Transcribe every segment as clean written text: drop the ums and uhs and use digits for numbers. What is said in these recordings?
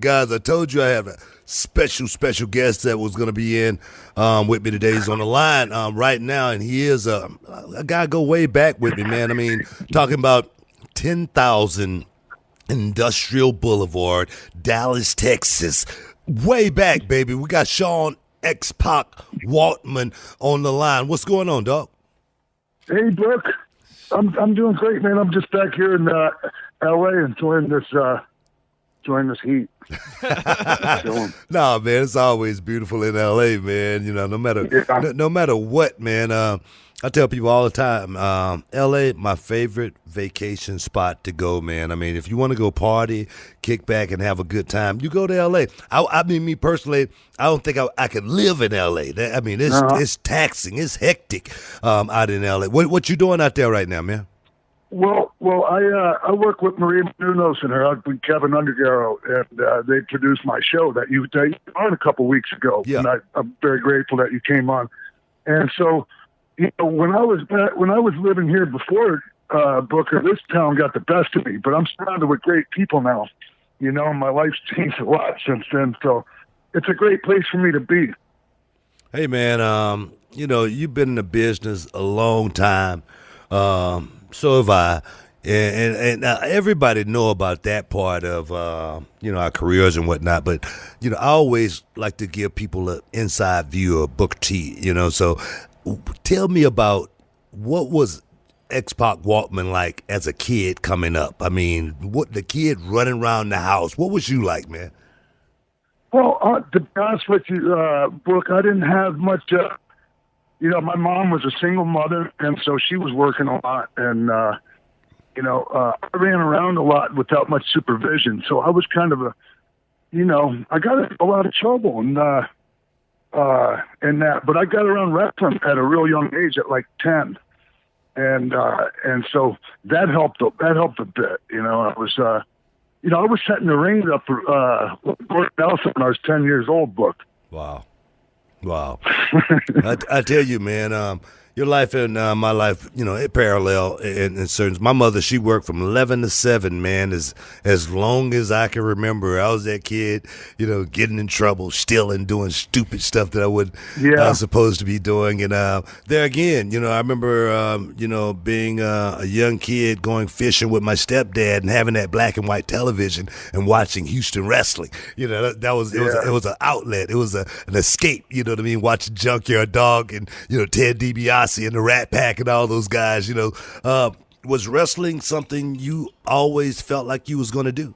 Guys, I told you I have a special guest that was going to be in with me today. He's on the line right now, and he is a guy go way back with me, man. I mean, talking about 10,000 Industrial Boulevard, Dallas, Texas. Way back, baby. We got Sean X-Pac Waltman on the line. What's going on, dog? Hey, Brooke. I'm doing great, man. I'm just back here in L.A. enjoying this heat. Nah, man, it's always beautiful in L.A., man. You know, no matter what, man. I tell people all the time, L.A., my favorite vacation spot to go, man. I mean, if you want to go party, kick back, and have a good time, you go to L.A. I mean, me personally, I don't think I could live in L.A. I mean, it's taxing, it's hectic out in L.A. What you doing out there right now, man? Well, I work with Maria Menounos and her husband Kevin Undergaro, and they produced my show that you on a couple weeks ago. Yeah. And I'm very grateful that you came on. And so, you know, when I was living here before Booker, this town got the best of me. But I'm surrounded with great people now. You know, my life's changed a lot since then. So it's a great place for me to be. Hey, man, you know, you've been in the business a long time. So have I. And everybody know about that part of, you know, our careers and whatnot. But, you know, I always like to give people an inside view of Booker T, you know. So tell me about what was X-Pac Waltman like as a kid coming up? I mean, what the kid running around the house, what was you like, man? Well, to be honest with you, Brooke, I didn't have much. You know, my mom was a single mother, and so she was working a lot, and you know, I ran around a lot without much supervision. So I was kind of you know, I got in a lot of trouble and that. But I got around wrestling at a real young age, at like 10, and so that helped a bit. You know, I was setting the rings up for Gordon Nelson when I was 10 years old. Book. Wow. I tell you, man, your life and my life, you know, it parallel in certain. My mother, she worked from 11 to 7, man, as long as I can remember. I was that kid, you know, getting in trouble, stealing, doing stupid stuff that I wasn't supposed to be doing. And there again, you know, I remember, you know, being a young kid going fishing with my stepdad and having that black and white television and watching Houston wrestling. You know, it was an outlet. It was an escape, you know what I mean? Watching Junkyard Dog and, you know, Ted DiBiase and the Rat Pack and all those guys, you know. Was wrestling something you always felt like you was going to do?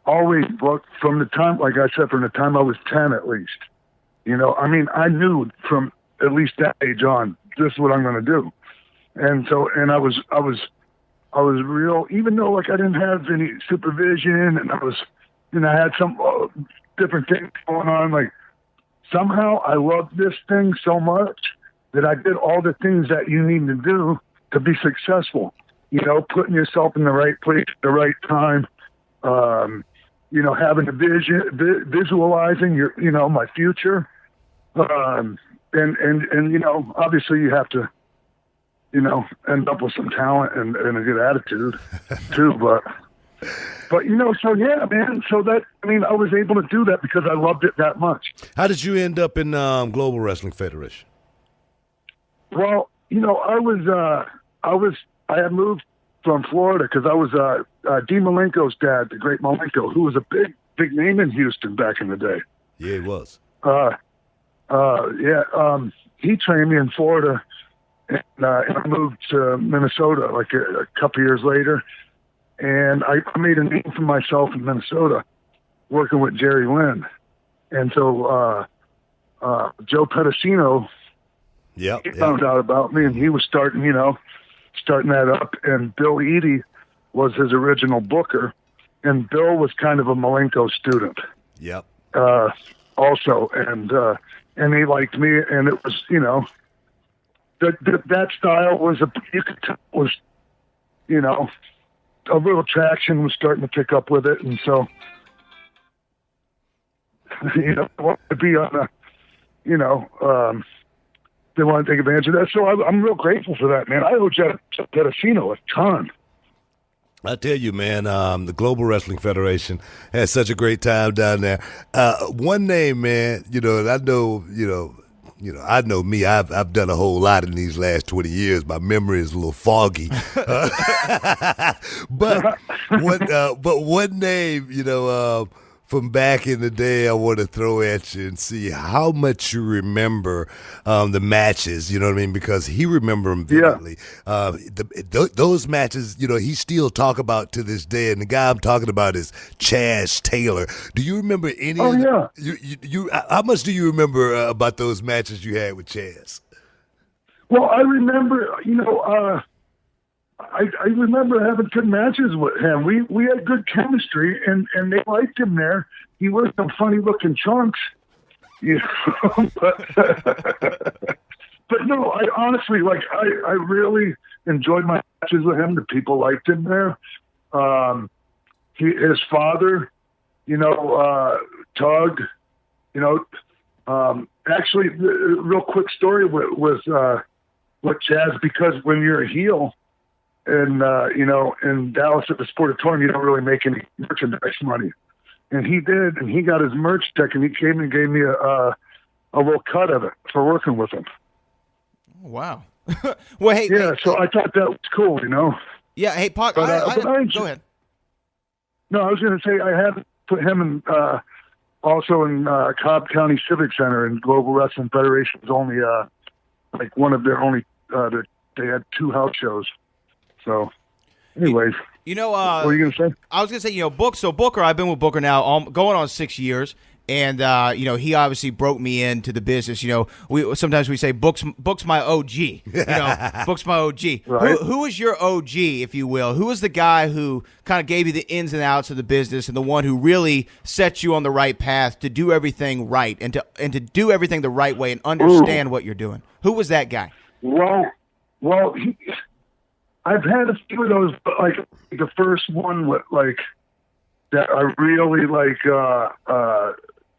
Always, but from the time, like I said, from the time I was 10 at least. You know, I mean, I knew from at least that age on, this is what I'm going to do. And so, and I was real, even though like I didn't have any supervision and I had some different things going on, like somehow I loved this thing so much that I did all the things that you need to do to be successful. You know, putting yourself in the right place at the right time. You know, having a vision, visualizing you know, my future. And you know, obviously you have to, you know, end up with some talent and a good attitude too. But you know, so yeah, man. So that, I mean, I was able to do that because I loved it that much. How did you end up in Global Wrestling Federation? Well, you know, I had moved from Florida because I was Dean Malenko's dad, the great Malenko, who was a big name in Houston back in the day. Yeah, he was. He trained me in Florida, and I moved to Minnesota like a couple years later, and I made a name for myself in Minnesota, working with Jerry Lynn, and so Joe Pedicino. He found out about me, and he was starting that up. And Bill Eadie was his original booker, and Bill was kind of a Malenko student. Yep. Also, and he liked me, and it was, you know, that style was you know, a little traction was starting to pick up with it, and so, you know, I wanted to be on a, you know, they want to take advantage of that. So I'm real grateful for that, man. I owe Jeff Pedicino a ton. I tell you, man, the Global Wrestling Federation had such a great time down there. One name, man, and I know, I know me. I've done a whole lot in these last 20 years. My memory is a little foggy, but one name, from back in the day, I want to throw at you and see how much you remember the matches. You know what I mean? Because he remember them vividly. Those matches, he still talk about to this day. And the guy I'm talking about is Chaz Taylor. Do you remember any? Oh, yeah. How much do you remember about those matches you had with Chaz? Well, I remember, I remember having good matches with him. We had good chemistry, and they liked him there. He wore some funny looking trunks, but no, I honestly I really enjoyed my matches with him. The people liked him there. His father, Tug, actually, the real quick story with Chaz, because when you're a heel, and in Dallas at the Sportatorium, you don't really make any merchandise money. And he did, and he got his merch check, and he came and gave me a little cut of it for working with him. Wow. Well, hey. Yeah, so I thought that was cool, Yeah, hey, Pac, go ahead. No, I was going to say I had put him in, also in Cobb County Civic Center, and Global Wrestling Federation's only one of their only. They had 2 house shows. So, anyways, what were you gonna say? I was gonna say, Booker. I've been with Booker now, going on 6 years, and he obviously broke me into the business. Sometimes we say Book's my OG. Book's my OG. Right. Who is your OG, if you will? Who is the guy who kind of gave you the ins and outs of the business, and the one who really set you on the right path to do everything right and to do everything the right way and understand what you're doing? Who was that guy? Well. I've had a few of those, but the first one that I really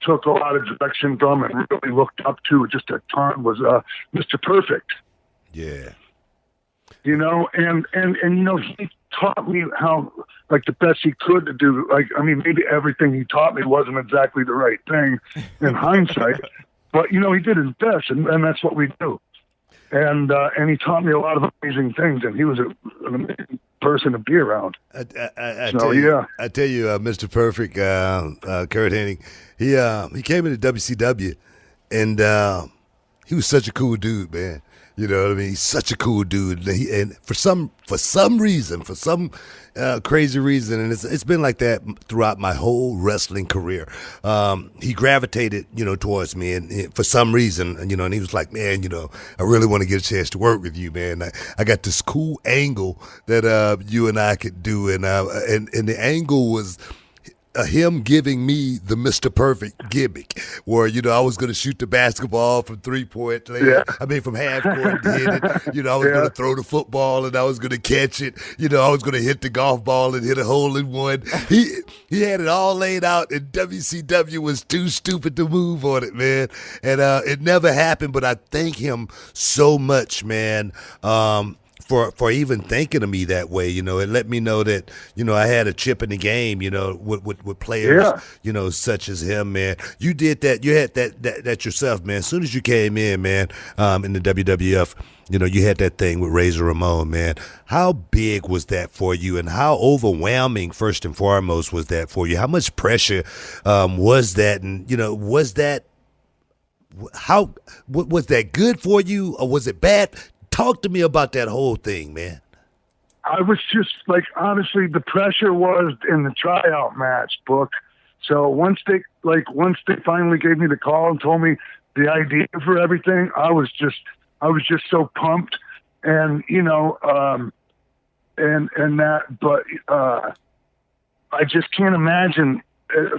took a lot of direction from and really looked up to just a ton was Mr. Perfect. Yeah. And he taught me how the best he could to do. Maybe everything he taught me wasn't exactly the right thing in hindsight, but he did his best, and that's what we do. And he taught me a lot of amazing things, and he was an amazing person to be around. I tell you, Mr. Perfect, Kurt Hennig, he came into WCW, and he was such a cool dude, man. You know what I mean? He's such a cool dude, and for some reason, for some crazy reason, and it's been like that throughout my whole wrestling career. He gravitated, towards me, and for some reason, and he was like, man, I really want to get a chance to work with you, man. I got this cool angle that you and I could do, and the angle was him giving me the Mr. Perfect gimmick, where I was going to shoot the basketball from 3-point land. Yeah. From half court and hit it. I was going to throw the football and I was going to catch it. I was going to hit the golf ball and hit a hole in one. He had it all laid out, and WCW was too stupid to move on it, man. And it never happened. But I thank him so much, man. For even thinking of me that way, it let me know that, I had a chip in the game, with players, such as him, man. You did that. You had that yourself, man. As soon as you came in, man, in the WWF, you had that thing with Razor Ramon, man. How big was that for you, and how overwhelming, first and foremost, was that for you? How much pressure was that, and, was that good for you, or was it bad? Talk to me about that whole thing, man. I was just honestly, the pressure was in the tryout match, Book. So once they finally gave me the call and told me the idea for everything, I was just so pumped, and but I just can't imagine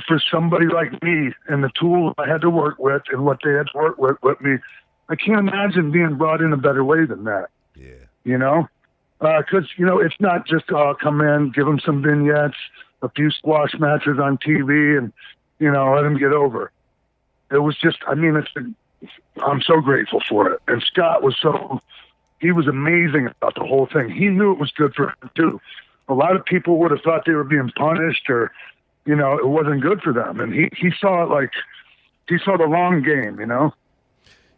for somebody like me and the tools I had to work with and what they had to work with me. I can't imagine being brought in a better way than that. Yeah. Because, it's not just come in, give them some vignettes, a few squash matches on TV, and, let them get over. It was just, I'm so grateful for it. And Scott was he was amazing about the whole thing. He knew it was good for him, too. a lot of people would have thought they were being punished or, you know, it wasn't good for them. And he saw it like, he saw the long game, you know?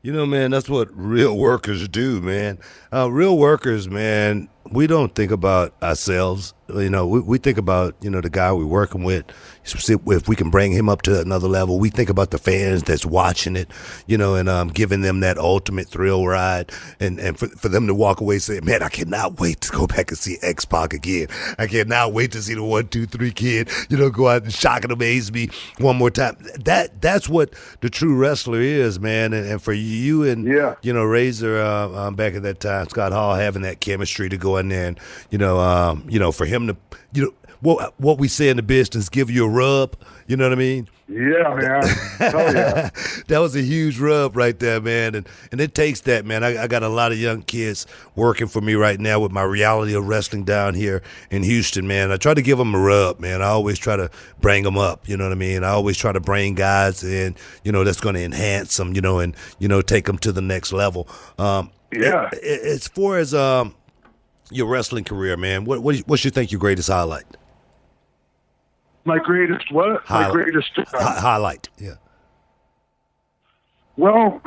You know, man, that's what real workers do, man. Real workers, man, we don't think about ourselves. You know, we think about, you know, the guy we're working with. If we can bring him up to another level, we think about the fans that's watching it, you know, and giving them that ultimate thrill ride. And for them to walk away saying, man, I cannot wait to go back and see X-Pac again. I cannot wait to see the 1, 2, 3 kid, you know, go out and shock and amaze me one more time. That's what the true wrestler is, man. And for you and, you know, Razor back at that time, Scott Hall having that chemistry to go in there and, you know, for him to, you know, what we say in the business, give you a rub, you know what I mean? Yeah, man. Oh, yeah. That was a huge rub right there, man. And it takes that, man. I got a lot of young kids working for me right now with my reality of wrestling down here in Houston, man. I try to give them a rub, man. I always try to bring them up, you know what I mean? I always try to bring guys in, you know, that's going to enhance them, you know, and, you know, take them to the next level. As far as your wrestling career, man, what you think your greatest highlight? My greatest what? Highlight. My greatest highlight. Yeah. Well,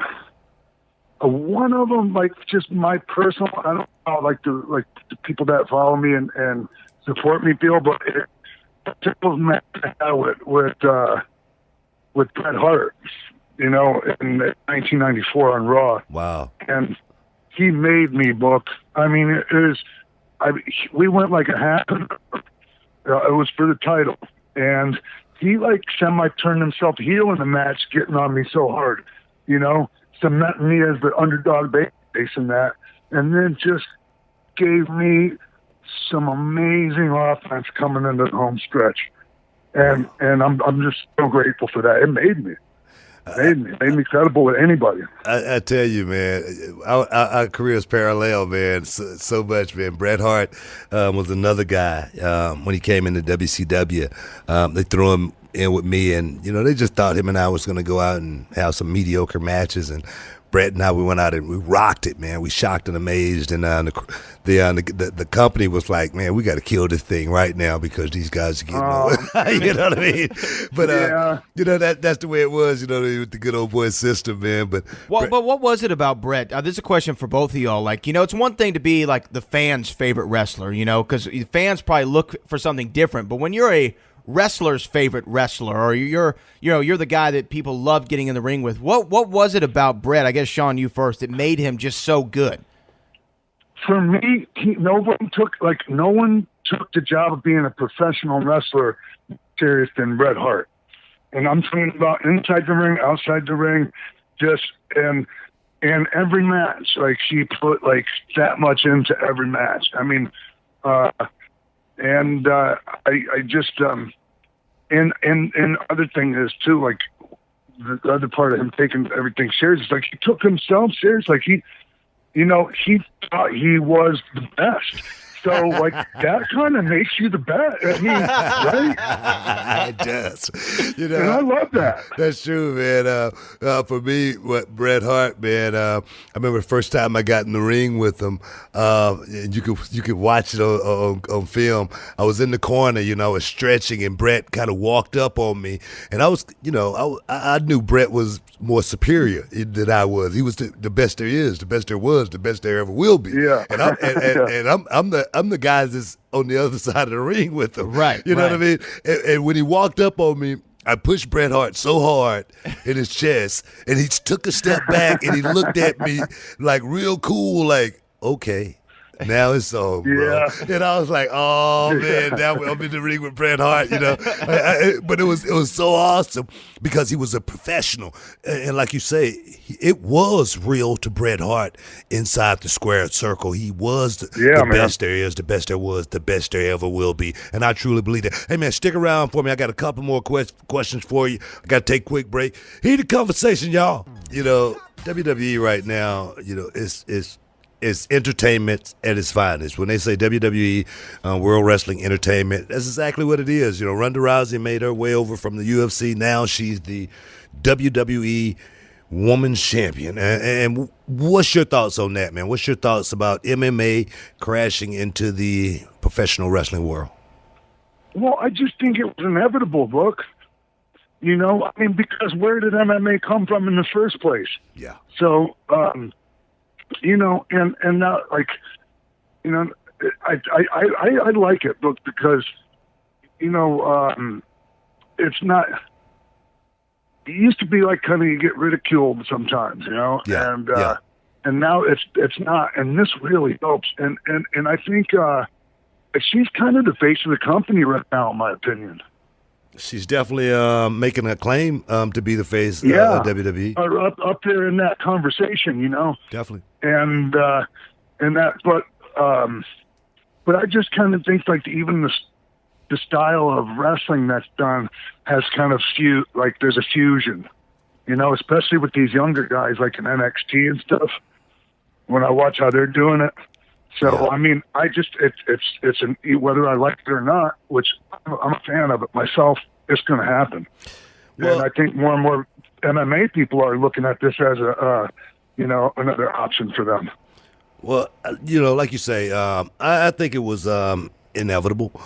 one of them, like just my personal. I don't know, like the people that follow me and support me feel, but it was met with Bret Hart, you know, in 1994 on Raw. Wow. And he made me book. I mean, it was. We went like a half. It was for the title. And he like semi-turned himself heel in the match, getting on me so hard, you know, cementing me as the underdog base in that. And then just gave me some amazing offense coming into the home stretch. And I'm just so grateful for that. It made me. Made me credible with anybody. I tell you, man, our careers parallel, man, so much, man. Bret Hart was another guy when he came into WCW. They threw him in with me, and, you know, they just thought him and I was going to go out and have some mediocre matches, and Bret and I, we went out and we rocked it, man. We shocked and amazed, and the company was like, man, we got to kill this thing right now because these guys are getting you know what I mean? But you know, that's the way it was, you know, with the good old boy system, man. But what was it about Bret? This is a question for both of y'all. Like, you know, it's one thing to be like the fans' favorite wrestler, you know, because fans probably look for something different. But when you're a wrestler's favorite wrestler, or you're the guy that people love getting in the ring with, what was it about Bret? I guess, Sean, you first, that made him just so good? For me, no one took the job of being a professional wrestler serious than Bret Hart. And I'm talking about inside the ring, outside the ring, just and every match, like she put like that much into every match. I mean, I just and other thing is too, like the other part of him taking everything serious is like he took himself serious, like he thought he was the best. So, like, that kind of makes you the best. I mean, right? It does. You know, and I love that. That's true, man. For me, Bret Hart, man, I remember the first time I got in the ring with him, and you could watch it on film. I was in the corner, you know, I was stretching, and Bret kind of walked up on me. And I was, you know, I knew Bret was more superior than I was. He was the best there is, the best there was, the best there ever will be. Yeah. And I'm the guy that's on the other side of the ring with him. Right. You know what I mean? And when he walked up on me, I pushed Bret Hart so hard in his chest, and he took a step back and he looked at me like real cool, like, okay. Now it's on, bro. Yeah. And I was like, oh, man, now I'm in the ring with Bret Hart, you know. But it was so awesome because he was a professional. And like you say, it was real to Bret Hart inside the squared circle. He was the best there is, the best there was, the best there ever will be. And I truly believe that. Hey, man, stick around for me. I got a couple more questions for you. I got to take a quick break. Heated conversation, y'all. You know, WWE right now, you know, is entertainment at its finest. When they say WWE, World Wrestling Entertainment, that's exactly what it is. You know, Ronda Rousey made her way over from the UFC. Now she's the WWE Women's Champion. And what's your thoughts on that, man? What's your thoughts about MMA crashing into the professional wrestling world? Well, I just think it was inevitable, Book. You know, I mean, because where did MMA come from in the first place? Yeah. So, you know, and now, like, you know, I like it, Book, because, you know, it's not. It used to be like kind of you get ridiculed sometimes, you know, and now it's not, and this really helps, and I think she's kind of the face of the company right now, in my opinion. She's definitely making a claim to be the face of WWE. Up there in that conversation, you know. Definitely. And that, but I just kind of think like even the style of wrestling that's done has kind of like there's a fusion, you know, especially with these younger guys like in NXT and stuff. When I watch how they're doing it, so I mean, I just it's whether I like it or not, which I'm a fan of it myself. It's going to happen, and I think more and more MMA people are looking at this as you know, another option for them. Well, you know, like you say, I think it was inevitable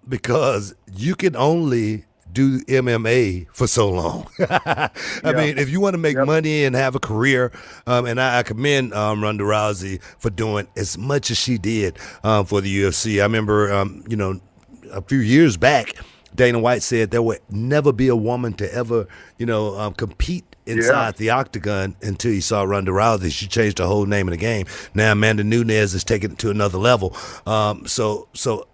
because you can only do MMA for so long. I mean, if you want to make money and have a career, and I commend Ronda Rousey for doing as much as she did for the UFC. I remember, you know, a few years back, Dana White said there would never be a woman to ever, you know, compete inside the octagon until he saw Ronda Rousey. She changed the whole name of the game. Now Amanda Nunes is taking it to another level. So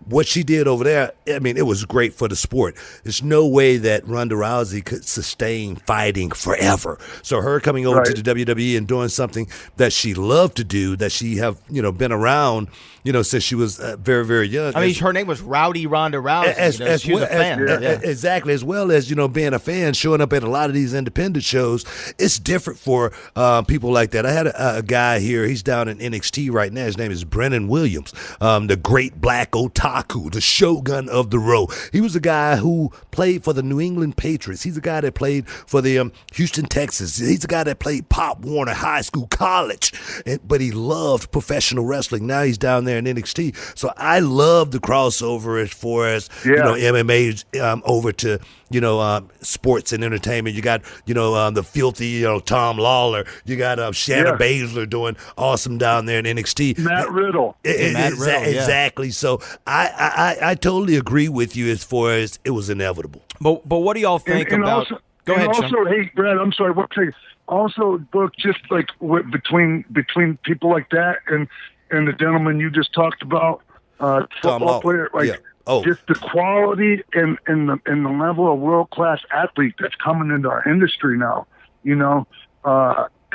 what she did over there, I mean, it was great for the sport. There's no way that Ronda Rousey could sustain fighting forever. So her coming over to the WWE and doing something that she loved to do, that she have, you know, been around, you know, since she was very, very young. I mean, her name was Rowdy Ronda Rousey. She was a fan. Exactly, as well as, you know, being a fan, showing up at a lot of these independent shows. It's different for people like that. I had a guy here. He's down in NXT right now. His name is Brennan Williams, the great black otaku, the shogun of the row. He was a guy who played for the New England Patriots. He's a guy that played for the Houston Texans. He's a guy that played Pop Warner High School, college, but he loved professional wrestling. Now he's down there in NXT. So I love the crossover as far as, you know, MMA over to, you know, sports and entertainment. You got, you know, the filthy, you know, Tom Lawler. You got Shanna Baszler doing awesome down there in NXT. Matt Riddle. Exactly. So I totally agree with you as far as it was inevitable. But what do y'all think about? Also, go ahead, Sean. Also, hey, Brad, I'm sorry. One second. Also, Book, just like between people like that and the gentleman you just talked about, football player, like. Just the quality and the level of world-class athlete that's coming into our industry now. You know,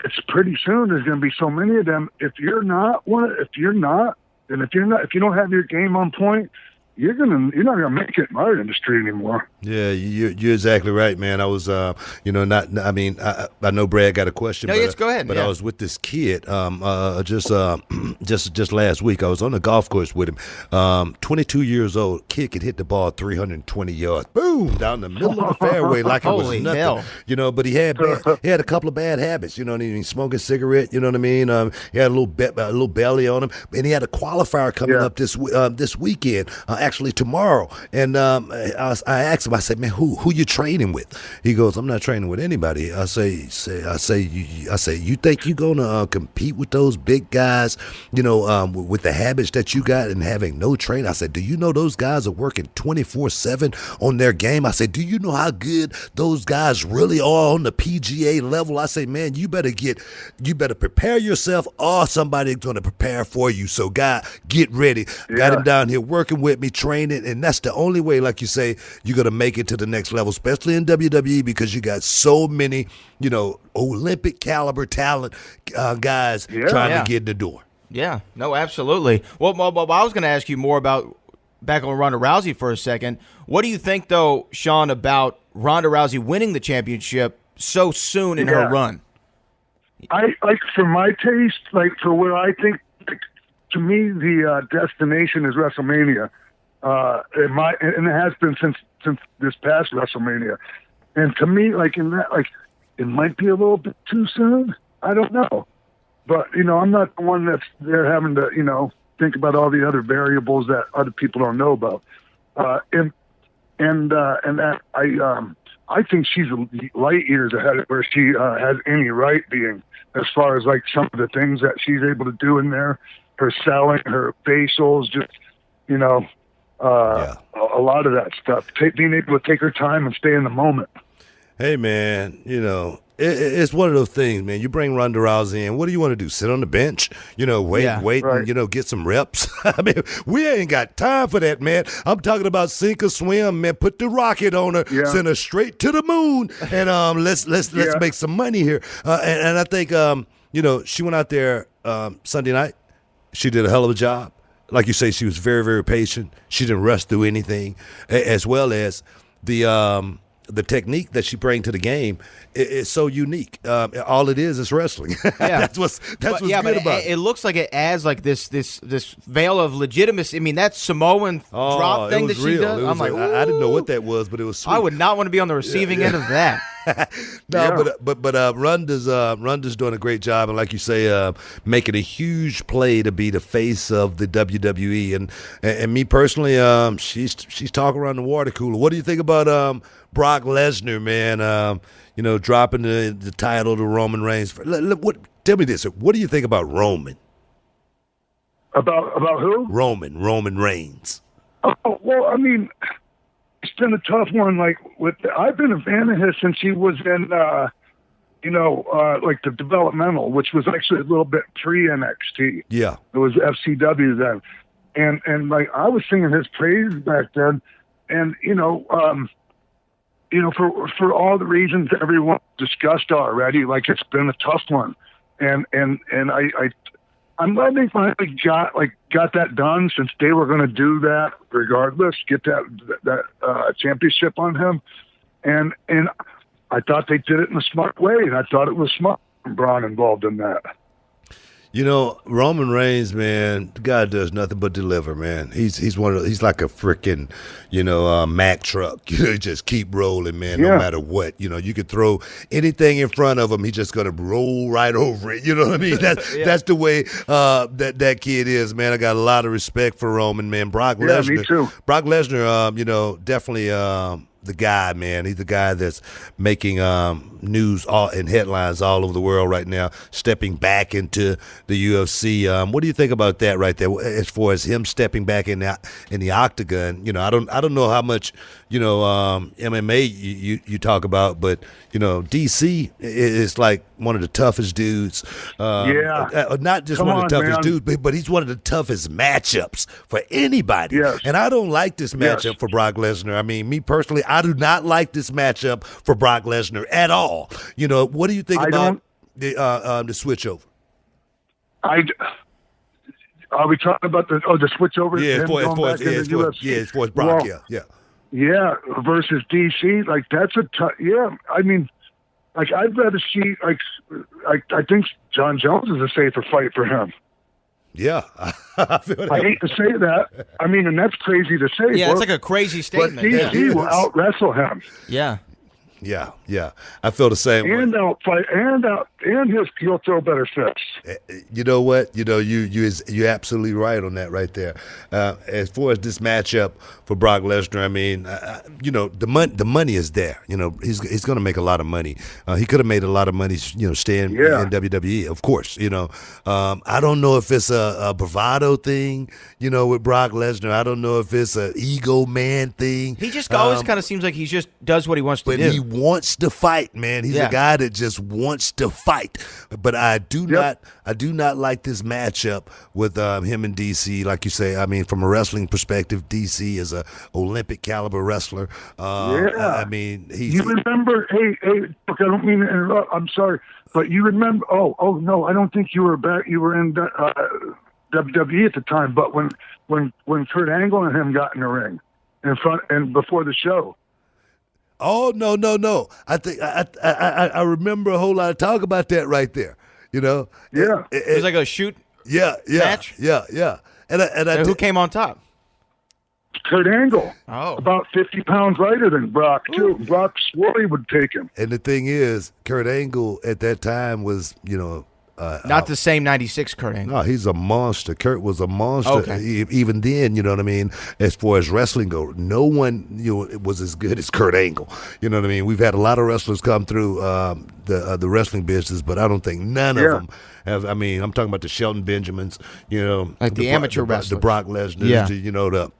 it's pretty soon. There's going to be so many of them. If you don't have your game on point, you're not gonna make it in our industry anymore. Yeah, you're exactly right, man. I was, you know, I mean, I know Brad got a question. No, yes, go ahead. But I was with this kid, just last week. I was on the golf course with him. 22 years old, kid could hit the ball 320 yards, boom, down the middle of the fairway like it was Holy nothing. hell. You know, but he had a couple of bad habits. You know what I mean? Smoking a cigarette. You know what I mean? He had a little belly on him, and he had a qualifier coming up this weekend. Actually tomorrow, and I asked him. I said, "Man, who you training with?" He goes, "I'm not training with anybody." I say, you think you gonna compete with those big guys? You know, with the habits that you got and having no trainer. I said, "Do you know those guys are working 24/7 on their game?" I said, "Do you know how good those guys really are on the PGA level?" I say, "Man, you better prepare yourself, or somebody's gonna prepare for you." So, guy, get ready. Got him down here working with me, training, and that's the only way, like you say, you're going to make it to the next level, especially in WWE, because you got so many, you know, Olympic caliber talent guys trying to get in the door. Yeah, no, absolutely. Well, I was going to ask you more about, back on Ronda Rousey for a second. What do you think, though, Sean, about Ronda Rousey winning the championship so soon in her run? I like, for my taste, like for where I think, like, to me, the destination is WrestleMania. And it has been since this past WrestleMania. And to me, like in that, like it might be a little bit too soon. I don't know, but you know, I'm not the one that's there having to, you know, think about all the other variables that other people don't know about. And that I think she's light years ahead of where she has any right being, as far as like some of the things that she's able to do in there, her selling, her facials, just, you know, a lot of that stuff, being able to take her time and stay in the moment. Hey, man, you know, it's one of those things, man. You bring Ronda Rousey in, what do you want to do? Sit on the bench? You know, wait, right. and, you know, get some reps? I mean, we ain't got time for that, man. I'm talking about sink or swim, man. Put the rocket on her, send her straight to the moon, and let's make some money here. And I think, you know, she went out there Sunday night. She did a hell of a job. Like you say, she was very, very patient. She didn't rush through anything, as well as the technique that she brings to the game is so unique. All it is wrestling. Yeah. that's what's good about it. It looks like it adds like this veil of legitimacy. I mean, that Samoan drop thing that she does. I'm like, I didn't know what that was, but it was sweet. I would not want to be on the receiving end of that. But Ronda's doing a great job, and like you say, making a huge play to be the face of the WWE. And me personally, she's talking around the water cooler. What do you think about Brock Lesnar, man? You know, dropping the title to Roman Reigns. Tell me this. What do you think about Roman? About who? Roman Reigns. Oh, well, I mean, it's been a tough one. Like I've been a fan of his since he was in, like the developmental, which was actually a little bit pre-NXT. Yeah, it was FCW then, and like I was singing his praise back then, and for all the reasons everyone discussed already, like it's been a tough one, and I'm glad they finally got that done, since they were going to do that regardless, get that championship on him, and I thought they did it in a smart way, and I thought it was smart. Braun involved in that. You know, Roman Reigns, man, the guy does nothing but deliver, man. He's like a freaking, Mack truck. You know, he just keep rolling, man, no matter what. You know, you could throw anything in front of him, he's just gonna roll right over it. You know what I mean? That's the way that kid is, man. I got a lot of respect for Roman, man. Brock Lesnar. Me too. Brock Lesnar, definitely the guy, man. He's the guy that's making news and headlines all over the world right now, stepping back into the UFC. What do you think about that right there, as far as him stepping back in the octagon? You know, I don't know how much MMA you talk about, but DC is like one of the toughest dudes. Not just one of the toughest dudes, but he's one of the toughest matchups for anybody. Yes. And I don't like this matchup for Brock Lesnar. I mean, me personally, I do not like this matchup for Brock Lesnar at all. What do you think about the switch over? Are we talking about the switch over? Yeah, as far as Brock. Yeah, versus DC. Like that's a tough. Yeah, I mean, like I'd rather see I think John Jones is a safer fight for him. Yeah, I hate to say that. I mean, and that's crazy to say. Yeah, it's like a crazy statement. But DC will out wrestle him. Yeah. Yeah. I feel the same way. And he'll throw better fists. You know what? You're absolutely right on that right there. As far as this matchup for Brock Lesnar, I mean, the money is there. He's going to make a lot of money. He could have made a lot of money, staying in WWE, of course. I don't know if it's a bravado thing, with Brock Lesnar. I don't know if it's an ego man thing. He just always kind of seems like he just does what he wants to do. But he wants to fight, man. He's a guy that just wants to fight. But I do not like this matchup with him and DC. Like you say, I mean, from a wrestling perspective, DC is a Olympic caliber wrestler. I mean, you remember? Hey, look, I don't mean to interrupt. I'm sorry, but you remember? Oh no, I don't think you were back. You were in WWE at the time. But when Kurt Angle and him got in the ring in front and before the show. Oh no! I think I remember a whole lot of talk about that right there. Yeah, it was like a shoot. Match. Yeah. And who came on top? Kurt Angle. Oh, about 50 pounds lighter than Brock too. Ooh. Brock swore he would take him. And the thing is, Kurt Angle at that time was Not the same 96 Kurt Angle. No, he's a monster. Kurt was a monster. Okay. Even then, you know what I mean? As far as wrestling go, no one, was as good as Kurt Angle. You know what I mean? We've had a lot of wrestlers come through the wrestling business, but I don't think none of them have. I mean, I'm talking about the Shelton Benjamins, like the amateur wrestlers, the Brock Lesnar, yeah. The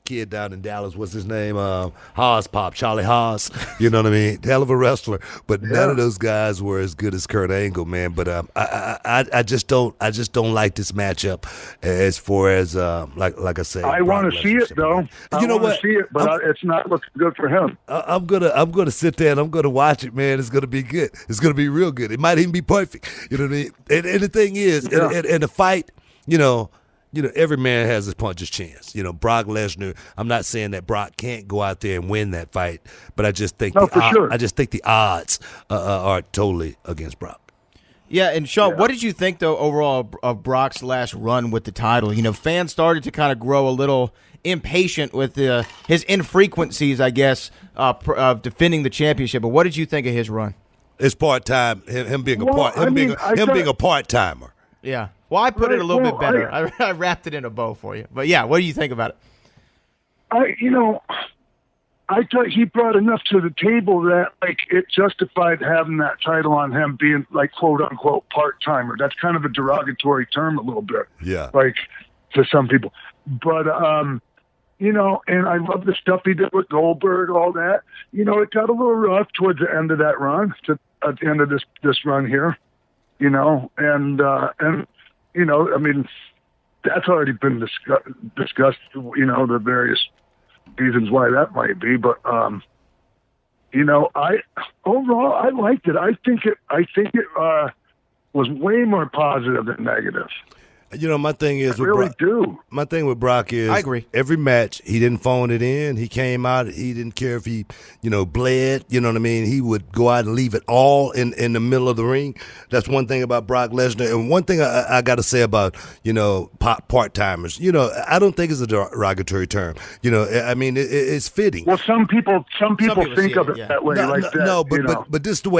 kid down in Dallas, what's his name? Haas Pop, Charlie Haas. You know what I mean? Hell of a wrestler, but none of those guys were as good as Kurt Angle, man. But I just don't like this matchup as far as like I say. I want to see it though. I want to see it, but it's not looking good for him. I'm gonna sit there and I'm gonna watch it, man. It's gonna be good. It's gonna be real good. It might even be perfect. You know what I mean? And the thing is, in the fight, every man has his puncher's chance. Brock Lesnar, I'm not saying that Brock can't go out there and win that fight, but I just think I just think the odds are totally against Brock. Yeah, and Sean, what did you think, though, overall of Brock's last run with the title? Fans started to kind of grow a little impatient with his infrequencies, I guess, of defending the championship. But what did you think of his run? It's part-time, him being a part-timer. Yeah. Well, I put it a little bit better. I wrapped it in a bow for you. But, yeah, what do you think about it? I thought he brought enough to the table that, it justified having that title on him being, quote-unquote, part-timer. That's kind of a derogatory term a little bit. Yeah. To some people. But, and I love the stuff he did with Goldberg, all that. It got a little rough towards the end of that run, at the end of this run here. I mean, that's already been discussed, the various reasons why that might be. But, overall, I liked it. I think it was way more positive than negative. My thing is, my thing with Brock is, I agree. Every match, he didn't phone it in. He came out. He didn't care if he, bled. You know what I mean? He would go out and leave it all in the middle of the ring. That's one thing about Brock Lesnar. And one thing I got to say about, part-timers, I don't think it's a derogatory term. I mean, it's fitting. Well, some people think of it that way. But this is the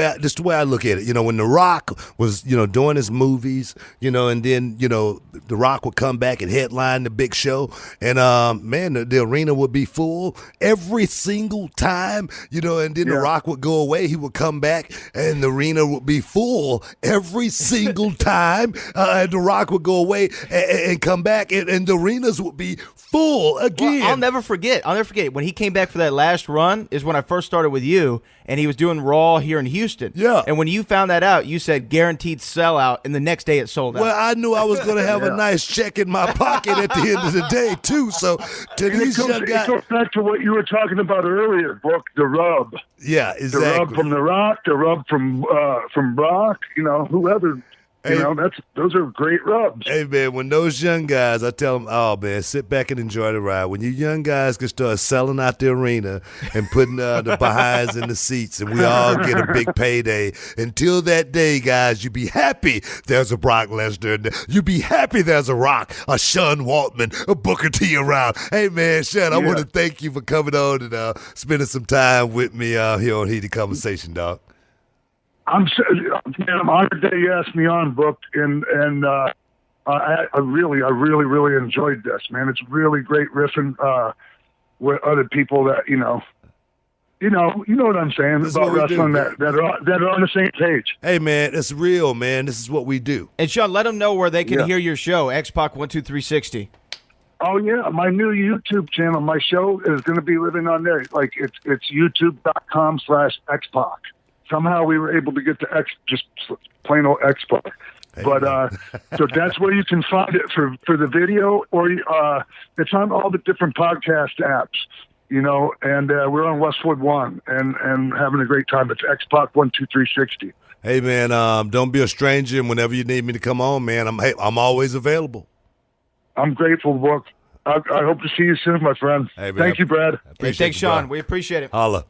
way I look at it. When The Rock was, doing his movies, and then, The Rock would come back and headline the big show, and the arena would be full every single time, and then The Rock would go away. He would come back, and the arena would be full every single time. And The Rock would go away and come back, and the arenas would be full again. Well, I'll never forget when he came back for that last run. Is when I first started with you, and he was doing Raw here in Houston. Yeah. And when you found that out, you said guaranteed sellout, and the next day it sold out. Well, I knew I was going to have a nice check in my pocket at the end of the day too. So it goes back to what you were talking about earlier, Book, the rub. Yeah, exactly. The rub from The Rock, the rub from Brock. Whoever. Those are great rubs. Hey, man, when those young guys, I tell them, oh, man, sit back and enjoy the ride. When you young guys can start selling out the arena and putting the behinds in the seats and we all get a big payday, until that day, guys, you be happy there's a Brock Lesnar. You be happy there's a Rock, a Sean Waltman, a Booker T around. Hey, man, Sean, I want to thank you for coming on and spending some time with me here on Heated Conversation, dog. I'm honored that you asked me on, Book, and I really enjoyed this, man. It's really great riffing with other people that you know what I'm saying about wrestling that are on the same page. Hey, man, it's real, man. This is what we do. And Sean, let them know where they can hear your show, X-Pac 12360. Oh yeah, my new YouTube channel. My show is going to be living on there. It's youtube.com/X-Pac. Somehow we were able to get the X, just plain old X-Pac. But so that's where you can find it for the video, or it's on all the different podcast apps, and we're on Westwood One and having a great time. It's X-Pac 12360. Hey man, don't be a stranger, and whenever you need me to come on, man, I'm always available. I'm grateful, Book. I hope to see you soon, my friend. Hey, man, thank you, Brad. Hey, thanks, Sean. We appreciate it. Holla.